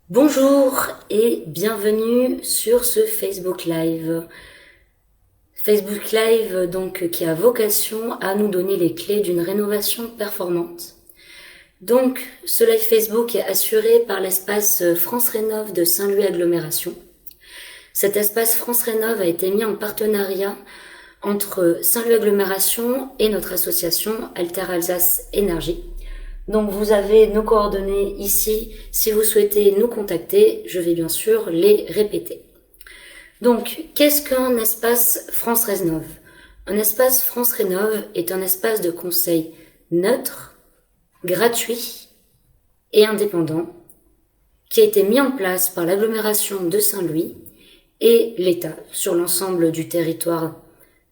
Bonjour et bienvenue sur ce Facebook Live. Facebook Live donc qui a vocation à nous donner les clés d'une rénovation performante. Donc ce live Facebook est assuré par l'espace France Rénov de Saint-Louis Agglomération. Cet espace France Rénov a été mis en partenariat entre Saint-Louis Agglomération et notre association Alter Alsace Énergie. Donc vous avez nos coordonnées ici, si vous souhaitez nous contacter, je vais bien sûr les répéter. Donc, qu'est-ce qu'un espace France Rénov? Un espace France Rénov est un espace de conseil neutre, gratuit et indépendant qui a été mis en place par l'agglomération de Saint-Louis et l'État sur l'ensemble du territoire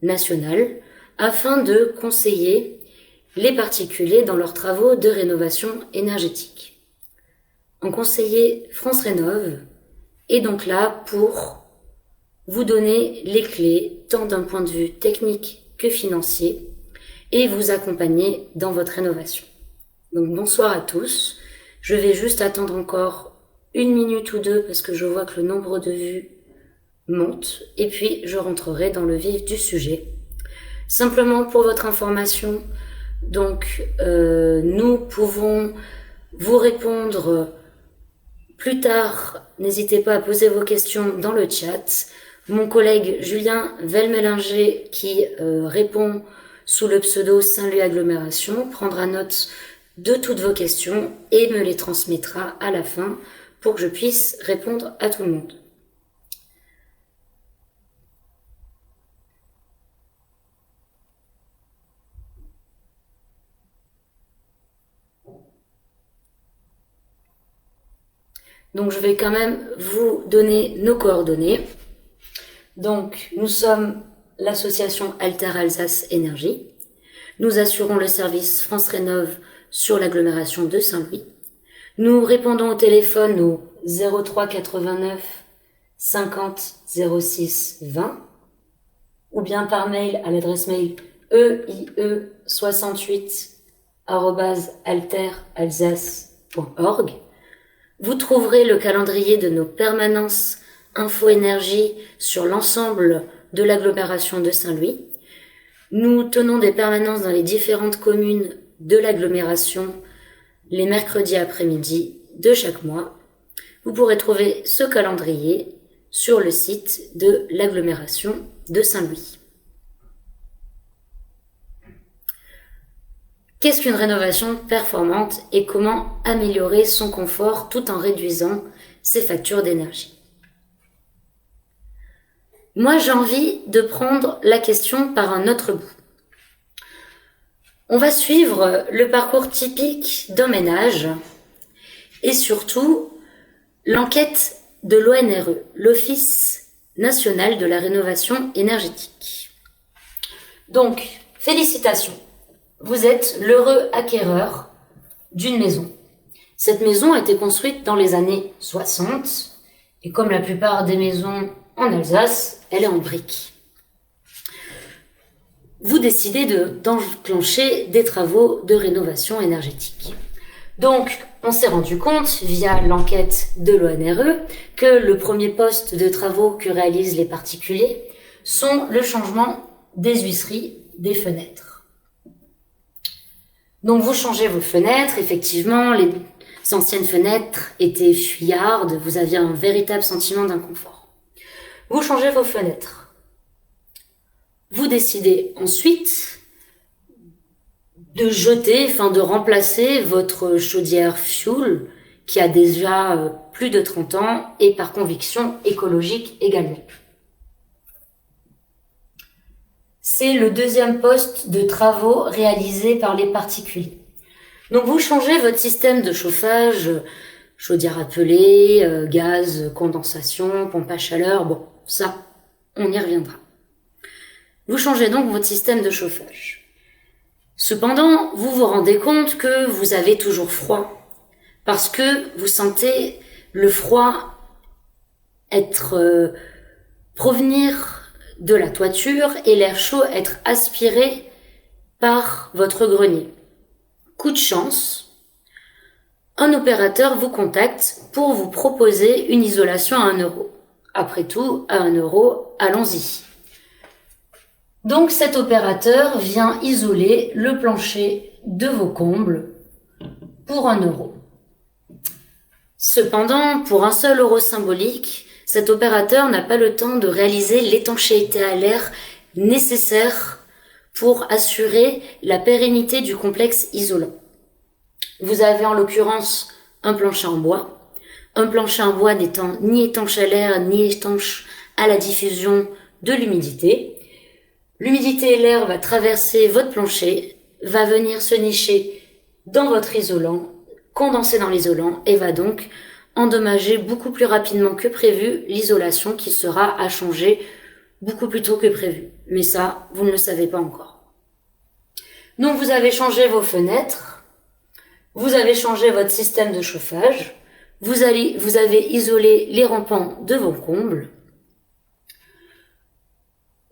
national afin de conseiller les particuliers dans leurs travaux de rénovation énergétique. Un conseiller France Rénov est donc là pour vous donner les clés tant d'un point de vue technique que financier et vous accompagner dans votre rénovation. Donc bonsoir à tous, je vais juste attendre encore 1 minute ou deux parce que je vois que le nombre de vues monte et puis je rentrerai dans le vif du sujet. Simplement pour votre information, donc nous pouvons vous répondre plus tard. N'hésitez pas à poser vos questions dans le chat. Mon collègue Julien Velmelinger qui répond sous le pseudo Saint-Louis Agglomération prendra note de toutes vos questions et me les transmettra à la fin pour que je puisse répondre à tout le monde. Donc je vais quand même vous donner nos coordonnées. Donc nous sommes l'association Alter Alsace Énergie. Nous assurons le service France Rénov sur l'agglomération de Saint-Louis. Nous répondons au téléphone au 03 89 50 06 20 ou bien par mail à l'adresse mail eie68@alteralsace.org. Vous trouverez le calendrier de nos permanences Info Énergie sur l'ensemble de l'agglomération de Saint-Louis. Nous tenons des permanences dans les différentes communes de l'agglomération les mercredis après-midi de chaque mois. Vous pourrez trouver ce calendrier sur le site de l'agglomération de Saint-Louis. Qu'est-ce qu'une rénovation performante et comment améliorer son confort tout en réduisant ses factures d'énergie? Moi, j'ai envie de prendre la question par un autre bout. On va suivre le parcours typique d'un ménage et surtout l'enquête de l'ONRE, l'Office national de la rénovation énergétique. Donc, félicitations. Vous êtes l'heureux acquéreur d'une maison. Cette maison a été construite dans les années 60 et comme la plupart des maisons en Alsace, elle est en briques. Vous décidez d'enclencher des travaux de rénovation énergétique. Donc, on s'est rendu compte, via l'enquête de l'ONRE, que le premier poste de travaux que réalisent les particuliers sont le changement des huisseries, des fenêtres. Donc vous changez vos fenêtres, effectivement, les anciennes fenêtres étaient fuyardes, vous aviez un véritable sentiment d'inconfort. Vous changez vos fenêtres. Vous décidez ensuite de de remplacer votre chaudière fuel qui a déjà plus de 30 ans et par conviction écologique également. C'est le deuxième poste de travaux réalisé par les particuliers. Donc vous changez votre système de chauffage, chaudière à pellet, gaz, condensation, pompe à chaleur, bon, ça, on y reviendra. Vous changez donc votre système de chauffage. Cependant, vous vous rendez compte que vous avez toujours froid, parce que vous sentez le froid provenir de la toiture et l'air chaud être aspiré par votre grenier. Coup de chance, un opérateur vous contacte pour vous proposer une isolation à 1 euro. Après tout, à 1 euro, allons-y. Donc cet opérateur vient isoler le plancher de vos combles pour 1 euro. Cependant, pour un seul euro symbolique, cet opérateur n'a pas le temps de réaliser l'étanchéité à l'air nécessaire pour assurer la pérennité du complexe isolant. Vous avez en l'occurrence un plancher en bois n'étant ni étanche à l'air ni étanche à la diffusion de l'humidité. L'humidité et l'air va traverser votre plancher, va venir se nicher dans votre isolant, condenser dans l'isolant et va donc endommager beaucoup plus rapidement que prévu l'isolation qui sera à changer beaucoup plus tôt que prévu. Mais ça, vous ne le savez pas encore. Donc vous avez changé vos fenêtres, vous avez changé votre système de chauffage, vous avez isolé les rampants de vos combles.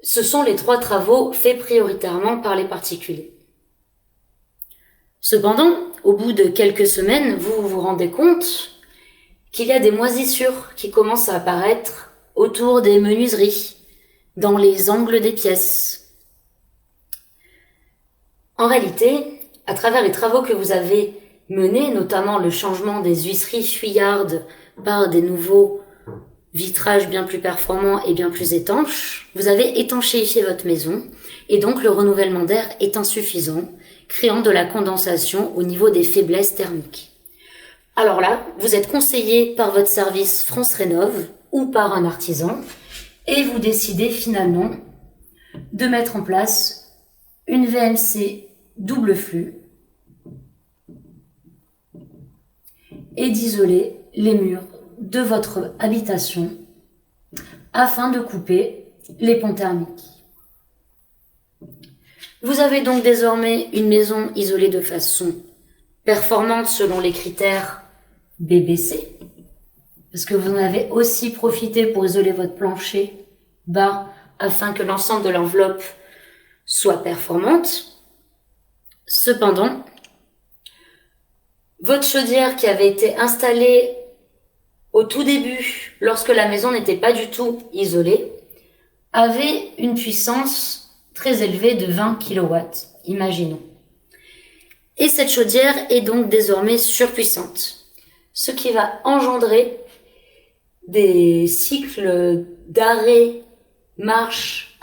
Ce sont les 3 travaux faits prioritairement par les particuliers. Cependant, au bout de quelques semaines, vous vous rendez compte qu'il y a des moisissures qui commencent à apparaître autour des menuiseries, dans les angles des pièces. En réalité, à travers les travaux que vous avez menés, notamment le changement des huisseries fuyardes par des nouveaux vitrages bien plus performants et bien plus étanches, vous avez étanchéifié votre maison et donc le renouvellement d'air est insuffisant, créant de la condensation au niveau des faiblesses thermiques. Alors là, vous êtes conseillé par votre service France Rénov ou par un artisan et vous décidez finalement de mettre en place une VMC double flux et d'isoler les murs de votre habitation afin de couper les ponts thermiques. Vous avez donc désormais une maison isolée de façon performante selon les critères BBC, parce que vous en avez aussi profité pour isoler votre plancher bas afin que l'ensemble de l'enveloppe soit performante. Cependant, votre chaudière qui avait été installée au tout début, lorsque la maison n'était pas du tout isolée, avait une puissance très élevée de 20 kW, imaginons. Et cette chaudière est donc désormais surpuissante, ce qui va engendrer des cycles d'arrêt-marche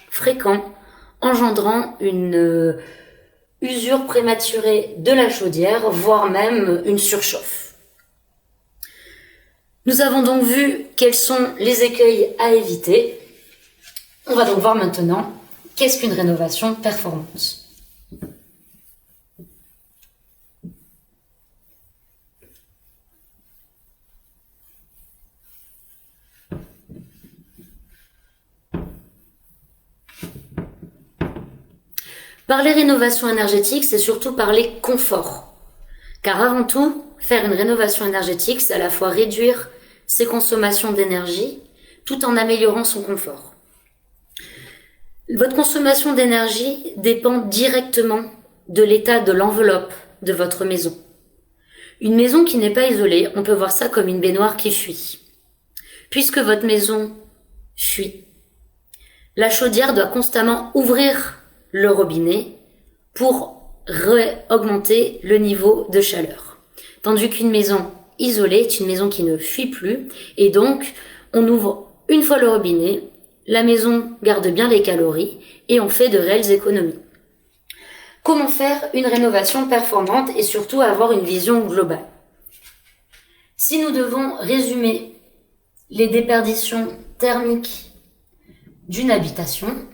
fréquents, engendrant une usure prématurée de la chaudière, voire même une surchauffe. Nous avons donc vu quels sont les écueils à éviter. On va donc voir maintenant qu'est-ce qu'une rénovation performante. Parler rénovation énergétique, c'est surtout parler confort. Car avant tout, faire une rénovation énergétique, c'est à la fois réduire ses consommations d'énergie, tout en améliorant son confort. Votre consommation d'énergie dépend directement de l'état de l'enveloppe de votre maison. Une maison qui n'est pas isolée, on peut voir ça comme une baignoire qui fuit. Puisque votre maison fuit, la chaudière doit constamment ouvrir le robinet pour augmenter le niveau de chaleur. Tandis qu'une maison isolée est une maison qui ne fuit plus et donc on ouvre une fois le robinet, la maison garde bien les calories et on fait de réelles économies. Comment faire une rénovation performante et surtout avoir une vision globale? Si nous devons résumer les déperditions thermiques d'une habitation,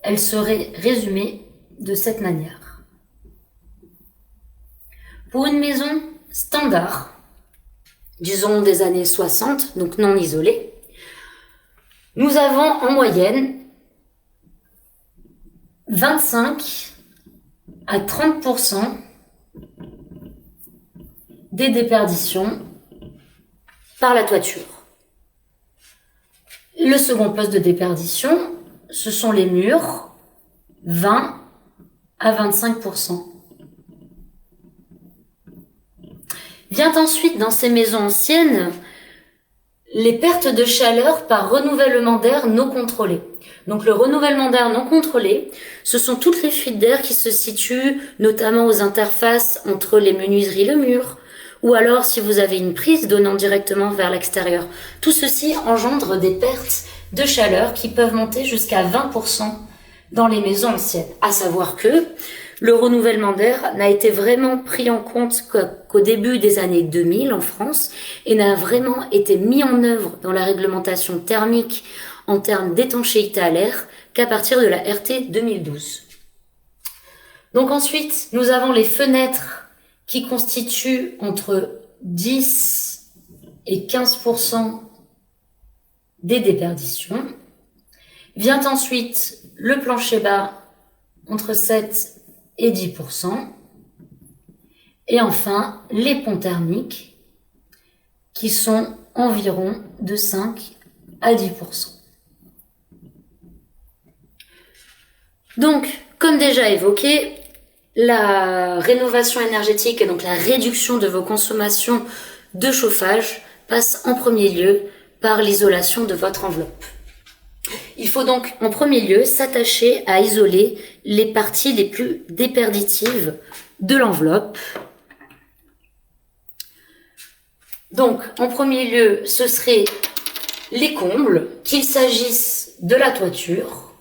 elle serait résumée de cette manière. Pour une maison standard, disons des années 60, donc non isolée, nous avons en moyenne 25 à 30% des déperditions par la toiture. Le second poste de déperdition, ce sont les murs, 20 à 25%. Vient ensuite dans ces maisons anciennes les pertes de chaleur par renouvellement d'air non contrôlé. Donc le renouvellement d'air non contrôlé, ce sont toutes les fuites d'air qui se situent notamment aux interfaces entre les menuiseries et le mur, ou alors si vous avez une prise donnant directement vers l'extérieur. Tout ceci engendre des pertes de chaleur qui peuvent monter jusqu'à 20% dans les maisons anciennes. À savoir que le renouvellement d'air n'a été vraiment pris en compte qu'au début des années 2000 en France et n'a vraiment été mis en œuvre dans la réglementation thermique en termes d'étanchéité à l'air qu'à partir de la RT 2012. Donc ensuite, nous avons les fenêtres qui constituent entre 10 et 15% des déperditions. Vient ensuite le plancher bas entre 7 et 10%. Et enfin, les ponts thermiques qui sont environ de 5 à 10%. Donc, comme déjà évoqué, la rénovation énergétique et donc la réduction de vos consommations de chauffage passe en premier lieu par l'isolation de votre enveloppe. Il faut donc en premier lieu s'attacher à isoler les parties les plus déperditives de l'enveloppe. Donc en premier lieu, ce seraient les combles, qu'il s'agisse de la toiture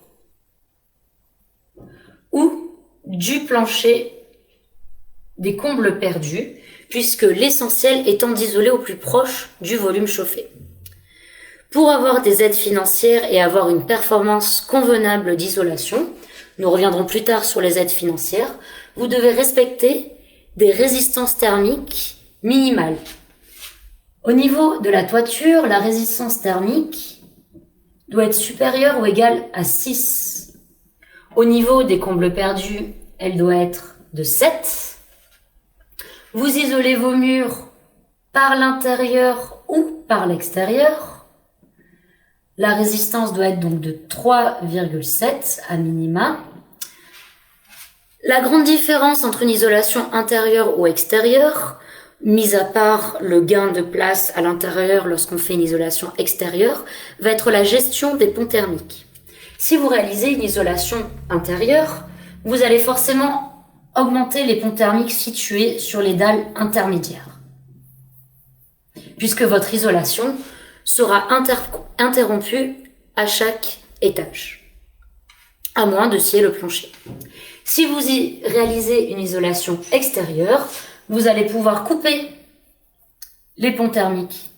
ou du plancher, des combles perdus, puisque l'essentiel étant d'isoler au plus proche du volume chauffé. Pour avoir des aides financières et avoir une performance convenable d'isolation, nous reviendrons plus tard sur les aides financières, vous devez respecter des résistances thermiques minimales. Au niveau de la toiture, la résistance thermique doit être supérieure ou égale à 6. Au niveau des combles perdus, elle doit être de 7. Vous isolez vos murs par l'intérieur ou par l'extérieur. La résistance doit être donc de 3,7 à minima. La grande différence entre une isolation intérieure ou extérieure, mis à part le gain de place à l'intérieur lorsqu'on fait une isolation extérieure, va être la gestion des ponts thermiques. Si vous réalisez une isolation intérieure, vous allez forcément augmenter les ponts thermiques situés sur les dalles intermédiaires, puisque votre isolation sera interrompue à chaque étage, à moins de scier le plancher. Si vous y réalisez une isolation extérieure, vous allez pouvoir couper les ponts thermiques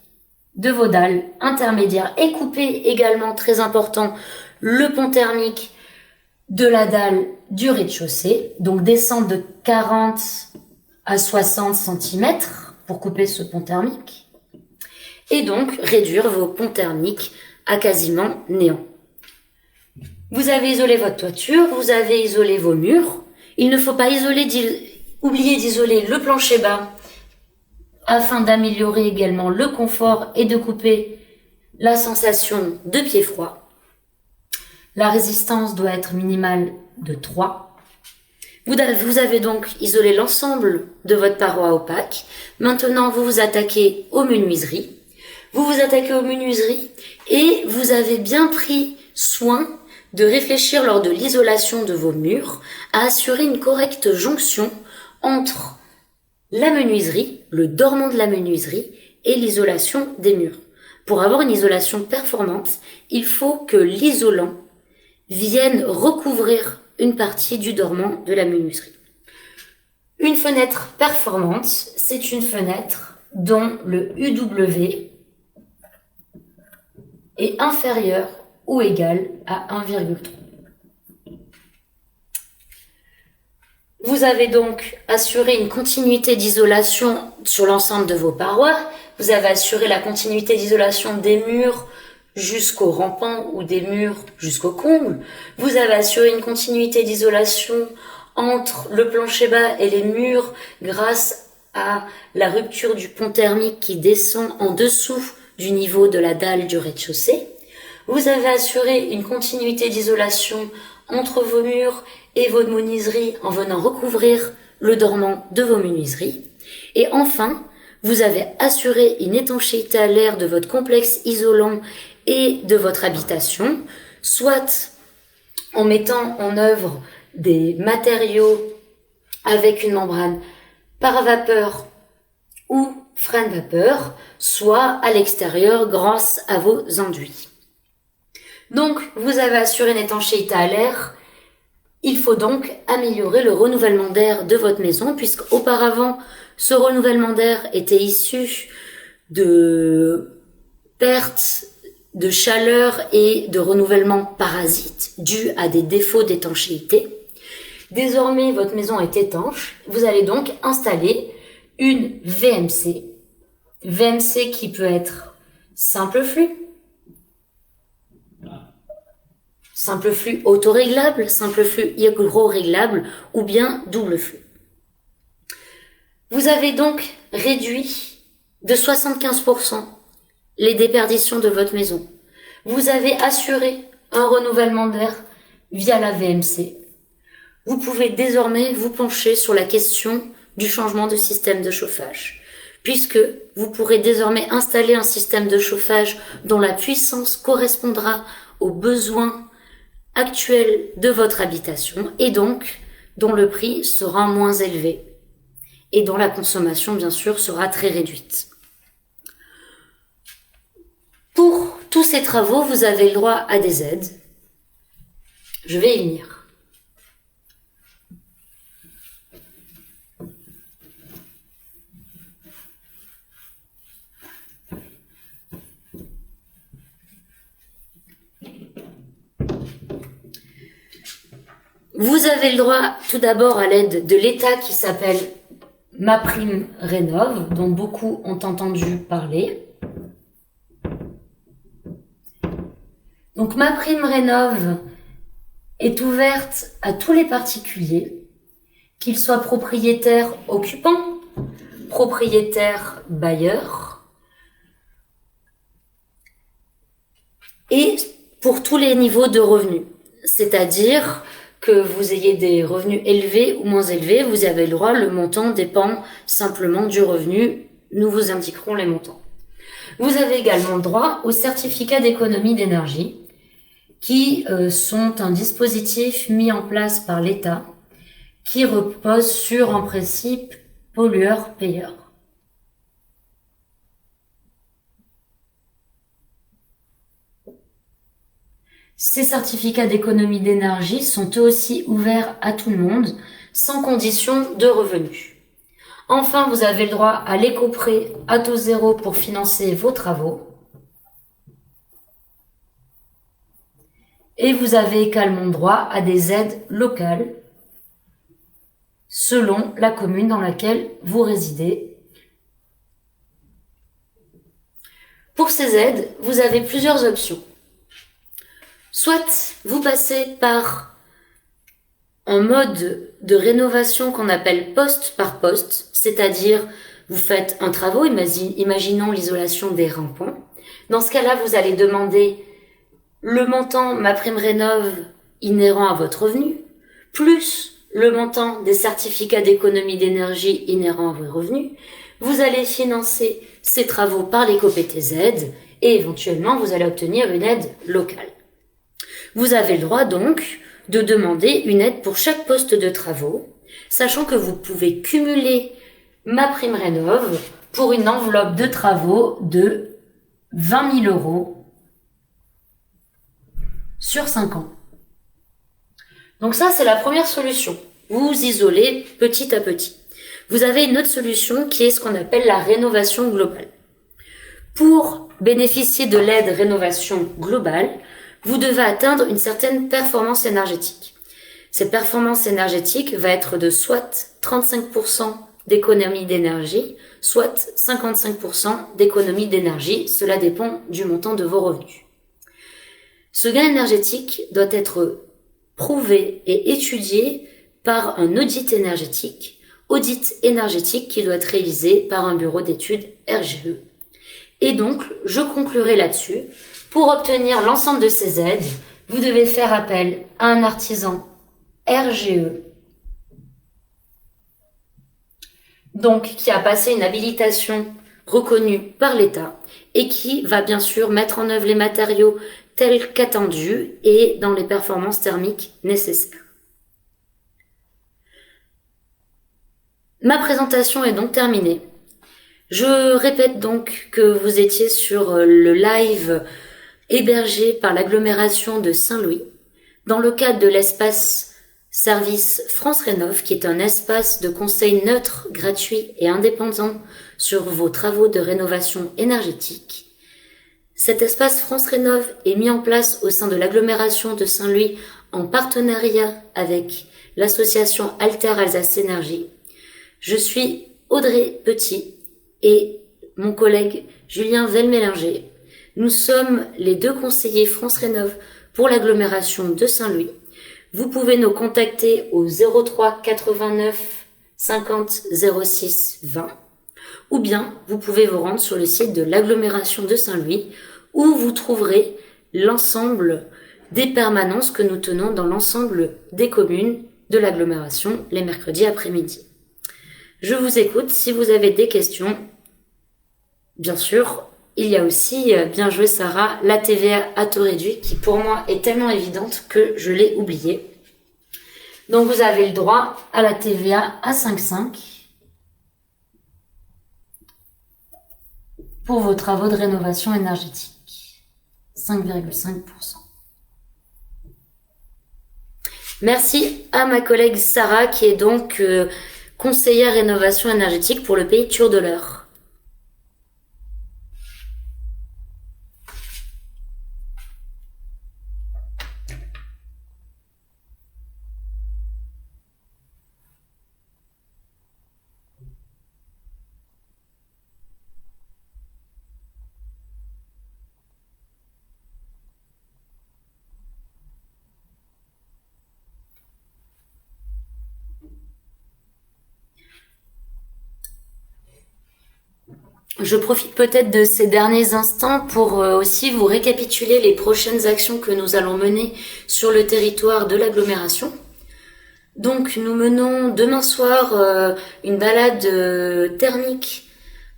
de vos dalles intermédiaires et couper également, très important, le pont thermique de la dalle du rez-de-chaussée, donc descendre de 40 à 60 cm pour couper ce pont thermique, et donc réduire vos ponts thermiques à quasiment néant. Vous avez isolé votre toiture, vous avez isolé vos murs. Il ne faut pas oublier d'isoler le plancher bas afin d'améliorer également le confort et de couper la sensation de pied froid. La résistance doit être minimale de 3. Vous avez donc isolé l'ensemble de votre paroi opaque. Maintenant, vous vous attaquez aux menuiseries. Et vous avez bien pris soin de réfléchir lors de l'isolation de vos murs à assurer une correcte jonction entre la menuiserie, le dormant de la menuiserie et l'isolation des murs. Pour avoir une isolation performante, il faut que l'isolant vienne recouvrir une partie du dormant de la menuiserie. Une fenêtre performante, c'est une fenêtre dont le UW est inférieur ou égal à 1,3. Vous avez donc assuré une continuité d'isolation sur l'ensemble de vos parois. Vous avez assuré la continuité d'isolation des murs jusqu'au rampant ou des murs jusqu'au comble. Vous avez assuré une continuité d'isolation entre le plancher bas et les murs grâce à la rupture du pont thermique qui descend en dessous du niveau de la dalle du rez-de-chaussée. Vous avez assuré une continuité d'isolation entre vos murs et vos menuiseries en venant recouvrir le dormant de vos menuiseries. Et enfin, vous avez assuré une étanchéité à l'air de votre complexe isolant et de votre habitation, soit en mettant en œuvre des matériaux avec une membrane par vapeur ou frein de vapeur, soit à l'extérieur grâce à vos enduits. Donc, vous avez assuré une étanchéité à l'air. Il faut donc améliorer le renouvellement d'air de votre maison, puisqu'auparavant, ce renouvellement d'air était issu de pertes de chaleur et de renouvellement parasites dus à des défauts d'étanchéité. Désormais, votre maison est étanche. Vous allez donc installer une VMC. VMC qui peut être simple flux autoréglable, simple flux hydro-réglable ou bien double flux. Vous avez donc réduit de 75% les déperditions de votre maison. Vous avez assuré un renouvellement d'air via la VMC. Vous pouvez désormais vous pencher sur la question du changement de système de chauffage, puisque vous pourrez désormais installer un système de chauffage dont la puissance correspondra aux besoins actuels de votre habitation et donc dont le prix sera moins élevé et dont la consommation bien sûr sera très réduite. Pour tous ces travaux, vous avez le droit à des aides. Je vais y venir. Vous avez le droit tout d'abord à l'aide de l'État qui s'appelle MaPrimeRénov', dont beaucoup ont entendu parler. Donc MaPrimeRénov' est ouverte à tous les particuliers, qu'ils soient propriétaires occupants, propriétaires bailleurs, et pour tous les niveaux de revenus, c'est-à-dire que vous ayez des revenus élevés ou moins élevés, vous avez le droit, le montant dépend simplement du revenu, nous vous indiquerons les montants. Vous avez également le droit aux certificats d'économie d'énergie, qui sont un dispositif mis en place par l'État, qui repose sur un principe pollueur-payeur. Ces certificats d'économie d'énergie sont eux aussi ouverts à tout le monde, sans condition de revenus. Enfin, vous avez le droit à l'éco-prêt à taux zéro pour financer vos travaux. Et vous avez également droit à des aides locales selon la commune dans laquelle vous résidez. Pour ces aides, vous avez plusieurs options. Soit vous passez par un mode de rénovation qu'on appelle poste par poste, c'est-à-dire vous faites un travaux, imaginons l'isolation des rampants. Dans ce cas-là, vous allez demander le montant MaPrimeRénov' inhérent à votre revenu, plus le montant des certificats d'économie d'énergie inhérents à vos revenus. Vous allez financer ces travaux par l'éco-PTZ et éventuellement vous allez obtenir une aide locale. Vous avez le droit donc de demander une aide pour chaque poste de travaux, sachant que vous pouvez cumuler MaPrimeRénov' pour une enveloppe de travaux de 20 000 € sur 5 ans. Donc ça, c'est la première solution. Vous vous isolez petit à petit. Vous avez une autre solution qui est ce qu'on appelle la rénovation globale. Pour bénéficier de l'aide rénovation globale, vous devez atteindre une certaine performance énergétique. Cette performance énergétique va être de soit 35% d'économie d'énergie, soit 55% d'économie d'énergie. Cela dépend du montant de vos revenus. Ce gain énergétique doit être prouvé et étudié par un audit énergétique qui doit être réalisé par un bureau d'études RGE. Et donc, je conclurai là-dessus Pour obtenir l'ensemble de ces aides, vous devez faire appel à un artisan RGE, donc qui a passé une habilitation reconnue par l'État et qui va bien sûr mettre en œuvre les matériaux tels qu'attendus et dans les performances thermiques nécessaires. Ma présentation est donc terminée. Je répète donc que vous étiez sur le live hébergé par l'agglomération de Saint-Louis dans le cadre de l'espace service France Rénov, qui est un espace de conseil neutre, gratuit et indépendant sur vos travaux de rénovation énergétique. Cet espace France Rénov est mis en place au sein de l'agglomération de Saint-Louis en partenariat avec l'association Alter Alsace Énergie. Je suis Audrey Petit et mon collègue Julien Velmélinger. Nous sommes les deux conseillers France Rénov pour l'agglomération de Saint-Louis. Vous pouvez nous contacter au 03 89 50 06 20 ou bien vous pouvez vous rendre sur le site de l'agglomération de Saint-Louis où vous trouverez l'ensemble des permanences que nous tenons dans l'ensemble des communes de l'agglomération les mercredis après-midi. Je vous écoute si vous avez des questions. Bien sûr, il y a aussi, bien joué Sarah, la TVA à taux réduit qui pour moi est tellement évidente que je l'ai oubliée. Donc vous avez le droit à la TVA à 5,5 pour vos travaux de rénovation énergétique. 5,5%. Merci à ma collègue Sarah qui est donc conseillère rénovation énergétique pour le pays Turdeleur. Je profite peut-être de ces derniers instants pour aussi vous récapituler les prochaines actions que nous allons mener sur le territoire de l'agglomération. Donc nous menons demain soir une balade thermique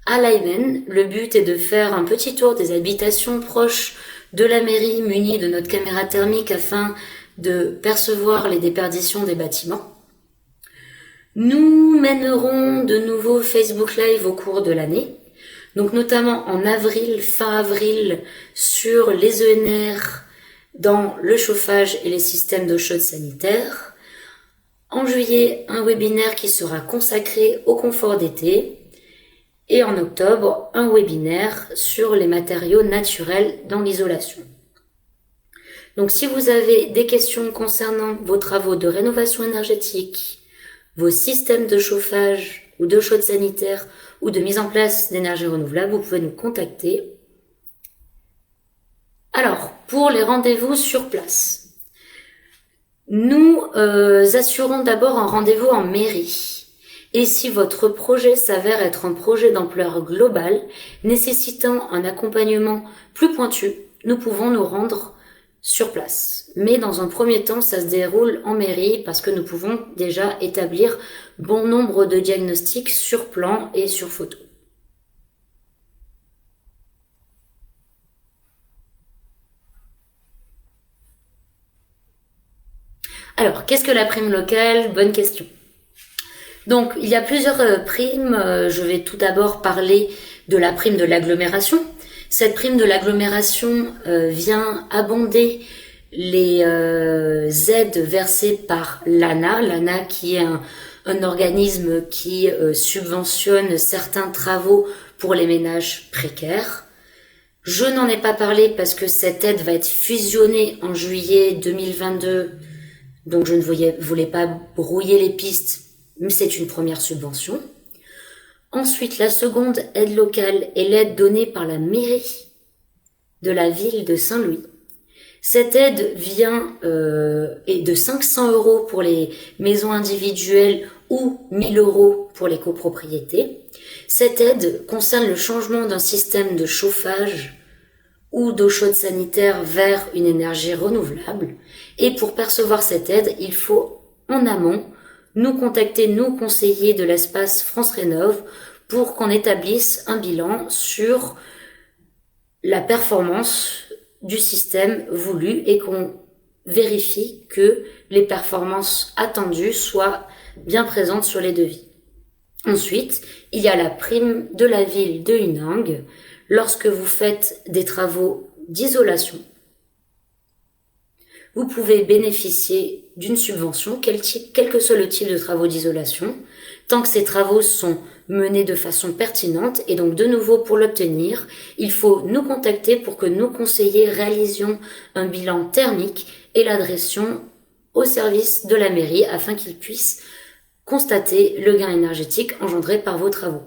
à Leimen. Le but est de faire un petit tour des habitations proches de la mairie munies de notre caméra thermique afin de percevoir les déperditions des bâtiments. Nous mènerons de nouveaux Facebook Live au cours de l'année. Donc notamment en avril, fin avril, sur les ENR dans le chauffage et les systèmes d'eau chaude sanitaire. En juillet, un webinaire qui sera consacré au confort d'été. Et en octobre, un webinaire sur les matériaux naturels dans l'isolation. Donc si vous avez des questions concernant vos travaux de rénovation énergétique, vos systèmes de chauffage ou d'eau chaude sanitaire ou de mise en place d'énergie renouvelable, vous pouvez nous contacter. Alors, pour les rendez-vous sur place, nous assurons d'abord un rendez-vous en mairie. Et si votre projet s'avère être un projet d'ampleur globale, nécessitant un accompagnement plus pointu, nous pouvons nous rendre sur place. Mais dans un premier temps, ça se déroule en mairie parce que nous pouvons déjà établir bon nombre de diagnostics sur plan et sur photo. Alors, qu'est-ce que la prime locale? Bonne question. Donc, il y a plusieurs primes. Je vais tout d'abord parler de la prime de l'agglomération. Cette prime de l'agglomération vient abonder les aides versées par l'ANA. L'ANA qui est un organisme qui subventionne certains travaux pour les ménages précaires. Je n'en ai pas parlé parce que cette aide va être fusionnée en juillet 2022. Donc je ne voulais pas brouiller les pistes, mais c'est une première subvention. Ensuite, la seconde aide locale est l'aide donnée par la mairie de la ville de Saint-Louis. Cette aide vient est de 500 € pour les maisons individuelles ou 1000 € pour les copropriétés. Cette aide concerne le changement d'un système de chauffage ou d'eau chaude sanitaire vers une énergie renouvelable. Et pour percevoir cette aide, il faut en amont nous contacter, nous conseiller de l'espace France Rénov pour qu'on établisse un bilan sur la performance du système voulu et qu'on vérifie que les performances attendues soient bien présentes sur les devis. Ensuite, il y a la prime de la ville de Hunang lorsque vous faites des travaux d'isolation. Vous pouvez bénéficier d'une subvention, quel que soit le type de travaux d'isolation, tant que ces travaux sont menés de façon pertinente. Et donc, de nouveau, pour l'obtenir, il faut nous contacter pour que nos conseillers réalisions un bilan thermique et l'adressions au service de la mairie afin qu'ils puissent constater le gain énergétique engendré par vos travaux.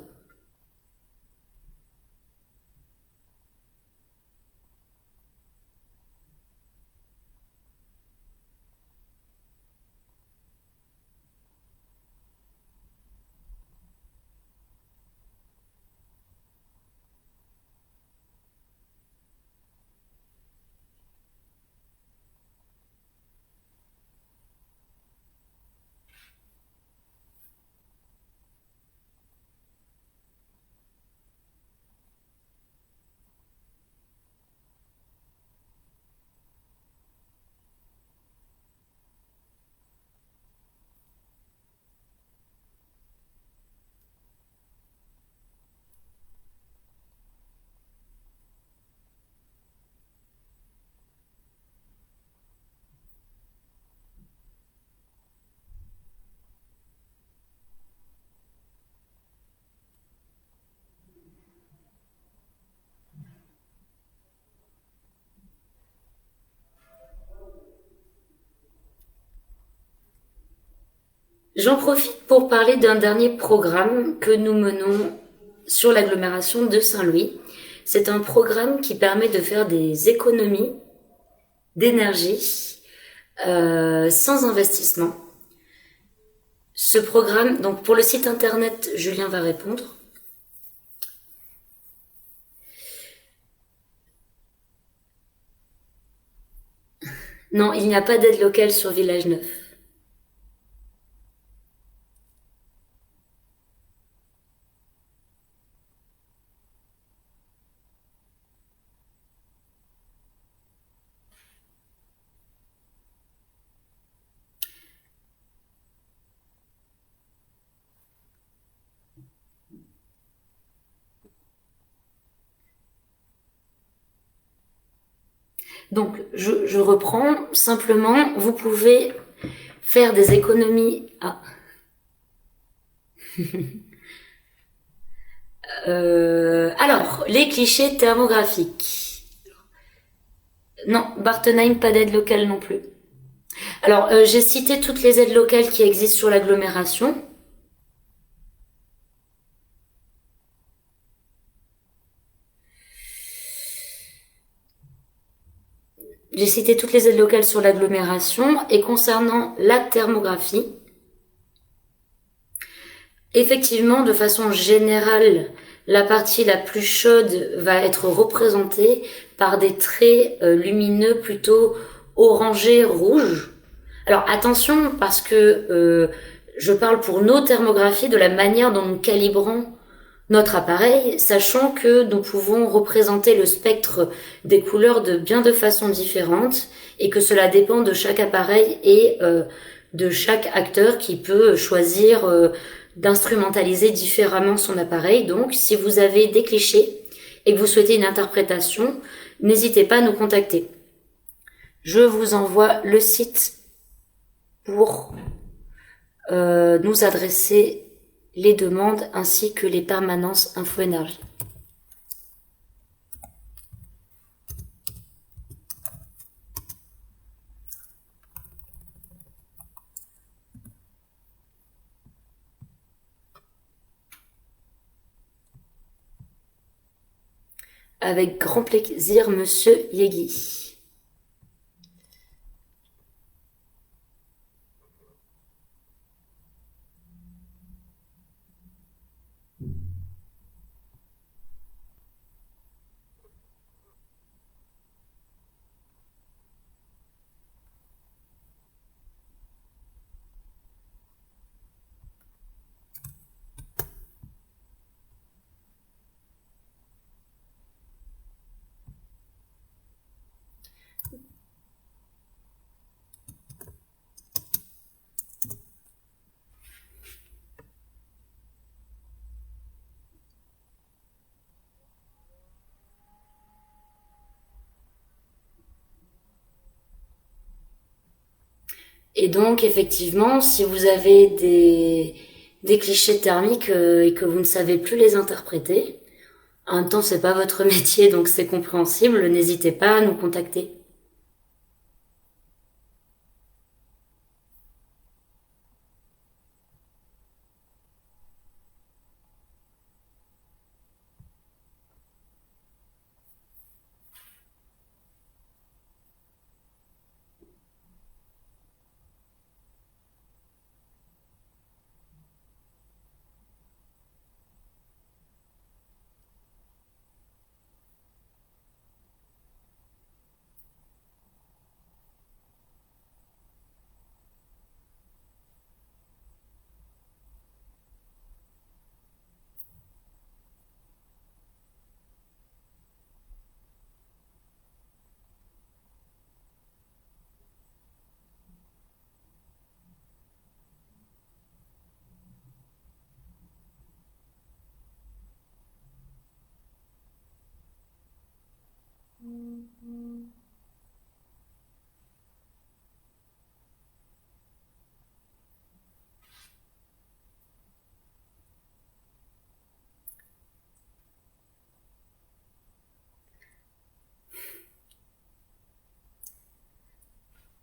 J'en profite pour parler d'un dernier programme que nous menons sur l'agglomération de Saint-Louis. C'est un programme qui permet de faire des économies d'énergie sans investissement. Ce programme, donc pour le site internet, Julien va répondre. Non, il n'y a pas d'aide locale sur Village Neuf. Donc, je reprends. Simplement, vous pouvez faire des économies. Alors, les clichés thermographiques. Non, Bartenheim, pas d'aide locale non plus. Alors, j'ai cité toutes les aides locales qui existent sur l'agglomération. J'ai cité toutes les aides locales sur l'agglomération. Et concernant la thermographie, effectivement, de façon générale, la partie la plus chaude va être représentée par des traits lumineux plutôt orangés, rouges. Alors attention, parce que je parle pour nos thermographies de la manière dont nous calibrons notre appareil, sachant que nous pouvons représenter le spectre des couleurs de bien de façons différentes et que cela dépend de chaque appareil et de chaque acteur qui peut choisir d'instrumentaliser différemment son appareil. Donc, si vous avez des clichés et que vous souhaitez une interprétation, n'hésitez pas à nous contacter. Je vous envoie le site pour nous adresser les demandes ainsi que les permanences Info Énergie. Avec grand plaisir, Monsieur Yegi. Et donc, effectivement, si vous avez des clichés thermiques et que vous ne savez plus les interpréter, en même temps, c'est pas votre métier, donc c'est compréhensible, n'hésitez pas à nous contacter.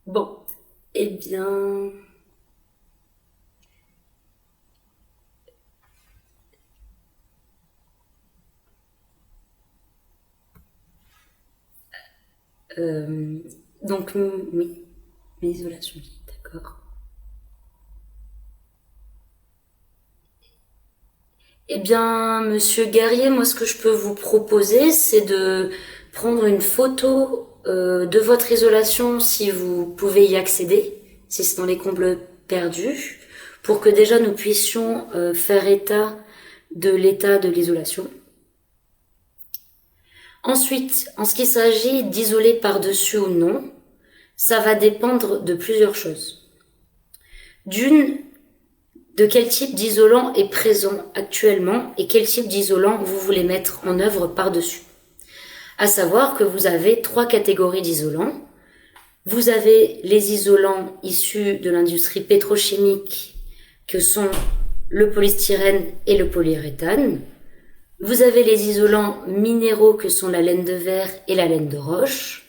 Bon, eh bien, euh, donc oui, l'isolation, d'accord. Eh bien, Monsieur Guerrier, moi, ce que je peux vous proposer, c'est de prendre une photo de votre isolation si vous pouvez y accéder, si c'est dans les combles perdus, pour que déjà nous puissions faire l'état de l'isolation. Ensuite, en ce qui s'agit d'isoler par-dessus ou non, ça va dépendre de plusieurs choses. D'une, de quel type d'isolant est présent actuellement et quel type d'isolant vous voulez mettre en œuvre par-dessus. À savoir que vous avez 3 catégories d'isolants. Vous avez les isolants issus de l'industrie pétrochimique que sont le polystyrène et le polyuréthane. Vous avez les isolants minéraux que sont la laine de verre et la laine de roche.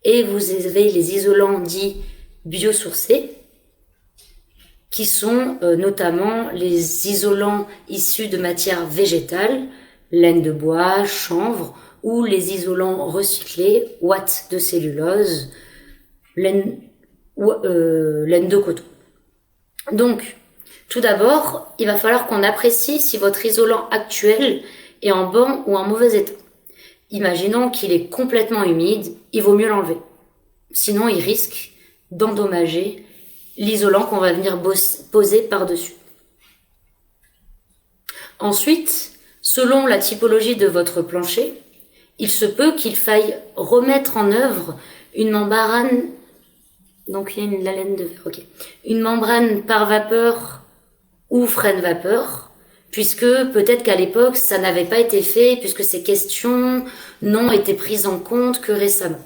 Et vous avez les isolants dits biosourcés, qui sont notamment les isolants issus de matières végétales, laine de bois, chanvre, ou les isolants recyclés, ouate de cellulose, laine de coton. Donc, tout d'abord, il va falloir qu'on apprécie si votre isolant actuel est en bon ou en mauvais état. Imaginons qu'il est complètement humide, il vaut mieux l'enlever. Sinon, il risque d'endommager l'isolant qu'on va venir poser par-dessus. Ensuite, selon la typologie de votre plancher, il se peut qu'il faille remettre en œuvre une membrane, donc il y a la laine de verre, ok, une membrane par vapeur ou freine vapeur, puisque peut-être qu'à l'époque ça n'avait pas été fait, puisque ces questions n'ont été prises en compte que récemment.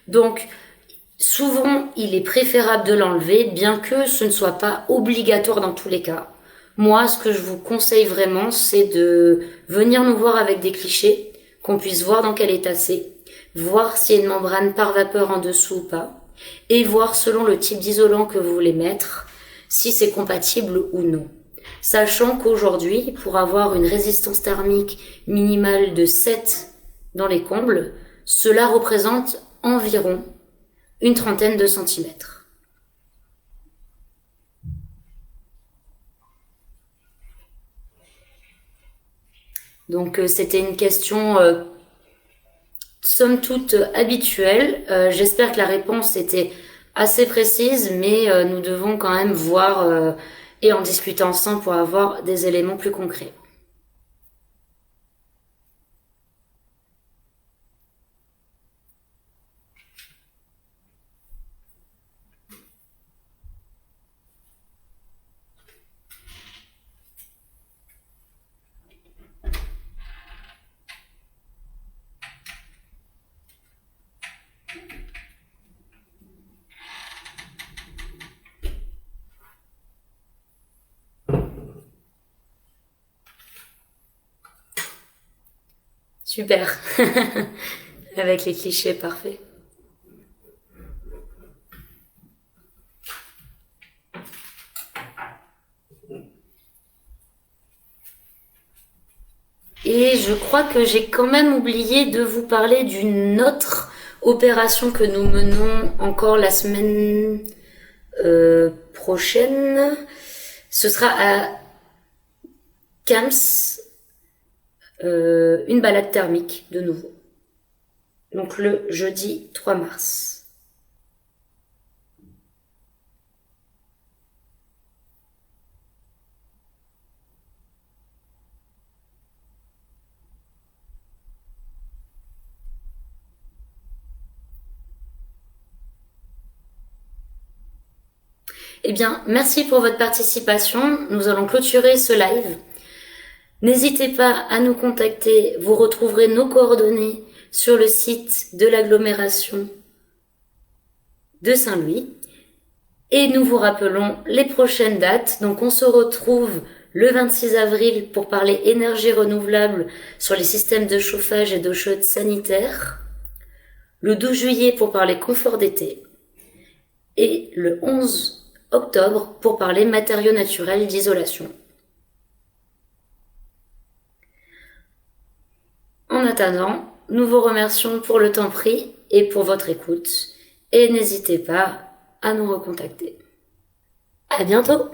Donc, souvent, il est préférable de l'enlever, bien que ce ne soit pas obligatoire dans tous les cas. Moi, ce que je vous conseille vraiment, c'est de venir nous voir avec des clichés, qu'on puisse voir dans quel état c'est, voir s'il y a une membrane par vapeur en dessous ou pas, et voir selon le type d'isolant que vous voulez mettre, si c'est compatible ou non. Sachant qu'aujourd'hui, pour avoir une résistance thermique minimale de 7 dans les combles, cela représente environ une trentaine de centimètres. Donc c'était une question somme toute habituelle. J'espère que la réponse était assez précise, mais nous devons quand même voir et en discuter ensemble pour avoir des éléments plus concrets. Super. Avec les clichés, parfait. Et je crois que j'ai quand même oublié de vous parler d'une autre opération que nous menons encore la semaine prochaine. Ce sera à Camps, une balade thermique de nouveau. Donc le jeudi 3 mars. Eh bien, merci pour votre participation. Nous allons clôturer ce live. N'hésitez pas à nous contacter. Vous retrouverez nos coordonnées sur le site de l'agglomération de Saint-Louis. Et nous vous rappelons les prochaines dates. Donc on se retrouve le 26 avril pour parler énergie renouvelable sur les systèmes de chauffage et d'eau chaude sanitaire. Le 12 juillet pour parler confort d'été. Et le 11 octobre pour parler matériaux naturels d'isolation. En attendant, nous vous remercions pour le temps pris et pour votre écoute. Et n'hésitez pas à nous recontacter. À bientôt!